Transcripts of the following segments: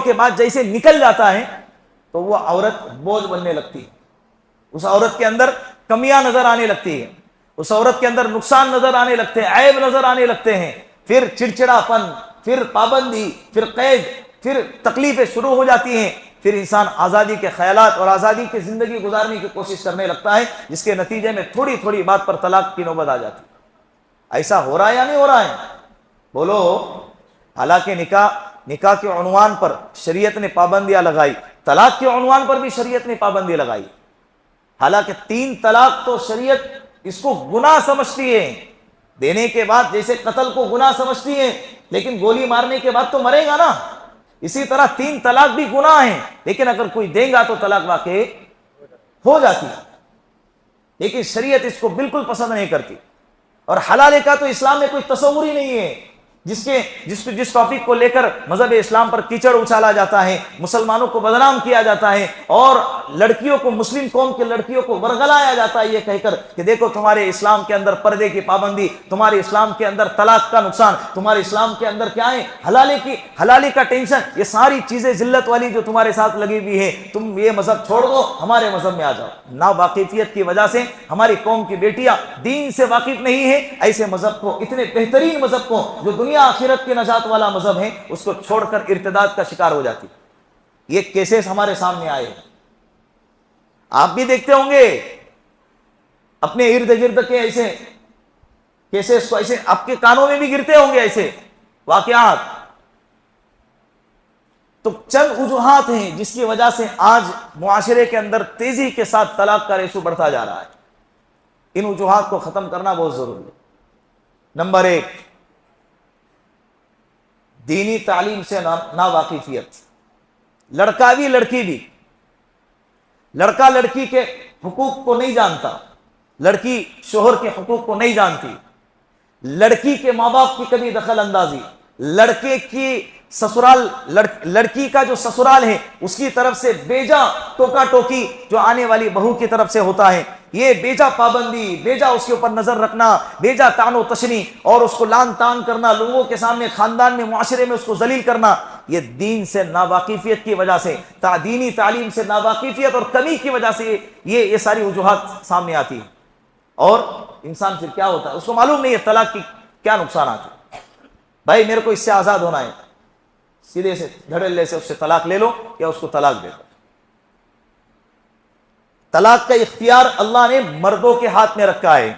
के बाद जैसे निकल जाता है तो वो औरत बोझ बनने लगती है, उस औरत के अंदर कमियां नजर आने लगती है, उस औरत के अंदर नुकसान नजर आने लगते हैं, ऐब नजर आने लगते हैं, फिर चिड़चिड़ापन, फिर पाबंदी, फिर कैद, फिर तकलीफें शुरू हो जाती हैं, फिर इंसान आज़ादी के ख्यालात और आज़ादी की ज़िंदगी गुजारने की कोशिश करने लगता है, जिसके नतीजे में थोड़ी थोड़ी बात पर तलाक की नौबत आ जाती है। ऐसा हो रहा है या नहीं हो रहा है? बोलो। हालांकि निकाह के उन्वान पर शरीयत ने पाबंदियां लगाई, तलाक के उन्वान पर भी शरीयत ने पाबंदी लगाई। हालांकि 3 तलाक तो शरीयत इसको गुनाह समझती है, देने के बाद जैसे कत्ल को गुनाह समझती है, लेकिन गोली मारने के बाद तो मरेगा ना, इसी तरह 3 तलाक भी गुनाह है, लेकिन अगर कोई देगा तो तलाक वाकई हो जाती है। लेकिन शरीयत इसको बिल्कुल पसंद नहीं करती। और हलाले का तो इस्लाम में कोई तस्वुर ही नहीं है। जिस टॉपिक को लेकर मजहब इस्लाम पर कीचड़ उछाला जाता है, मुसलमानों को बदनाम किया जाता है और लड़कियों को, मुस्लिम कौम की लड़कियों को बरगलाया जाता है ये कहकर कि देखो तुम्हारे इस्लाम के अंदर पर्दे की पाबंदी, तुम्हारे इस्लाम के अंदर तलाक का नुकसान, तुम्हारे इस्लाम के अंदर क्या है, हलाली का टेंशन, ये सारी चीजें जिल्लत वाली जो तुम्हारे साथ लगी हुई है, तुम ये मजहब छोड़ दो, हमारे मजहब में आ जाओ। ना वाकिफियत की वजह से हमारी कौम की बेटियां दीन से वाकिफ नहीं है, ऐसे मजहब को, इतने बेहतरीन मजहब को जो दुनिया आखिरत के नजात वाला मजहब है, उसको छोड़कर इर्तिदाद का शिकार हो जाती। ये केसेस हमारे सामने आए हैं, आप भी देखते होंगे अपने इर्द गिर्द के ऐसे केसेस को, ऐसे आपके कानों में भी गिरते होंगे ऐसे वाकयात। तो चंद वजूहात हैं जिसकी वजह से आज मुआशरे के अंदर तेजी के साथ तलाक का रेशो बढ़ता जा रहा है। इन वजूहात को खत्म करना बहुत जरूरी है। नंबर 1, दीनी तालीम से ना वाकिफियत। लड़का भी लड़की भी, लड़का लड़की के हुकूक को नहीं जानता, लड़की शोहर के हुकूक को नहीं जानती, लड़की के माँ बाप की कभी दखल अंदाजी, लड़के की ससुराल, लड़की का जो ससुराल है उसकी तरफ से बेजा टोका टोकी जो आने वाली बहू की तरफ से होता है, ये बेजा पाबंदी, बेजा उसके ऊपर नजर रखना, बेजा तानो तशनी और उसको लान तान करना, लोगों के सामने, खानदान में, मुआशरे में उसको जलील करना, ये दीन से नावाकिफियत की वजह से, दीनी तालीम से नावाकिफियत और कमी की वजह से ये सारी वजूहात सामने आती है। और इंसान फिर क्या होता है, उसको मालूम नहीं है तलाक की क्या नुकसान आते। भाई मेरे को इससे आजाद होना है, सीधे से धड़ल्ले से उससे तलाक ले लो या उसको तलाक दे दो। तलाक का इख्तियार अल्लाह ने मर्दों के हाथ में रखा है,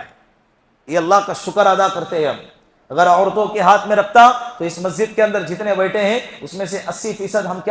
ये अल्लाह का शुक्र अदा करते हैं हम। अगर औरतों के हाथ में रखता तो इस मस्जिद के अंदर जितने बैठे हैं उसमें से 80% हम क्या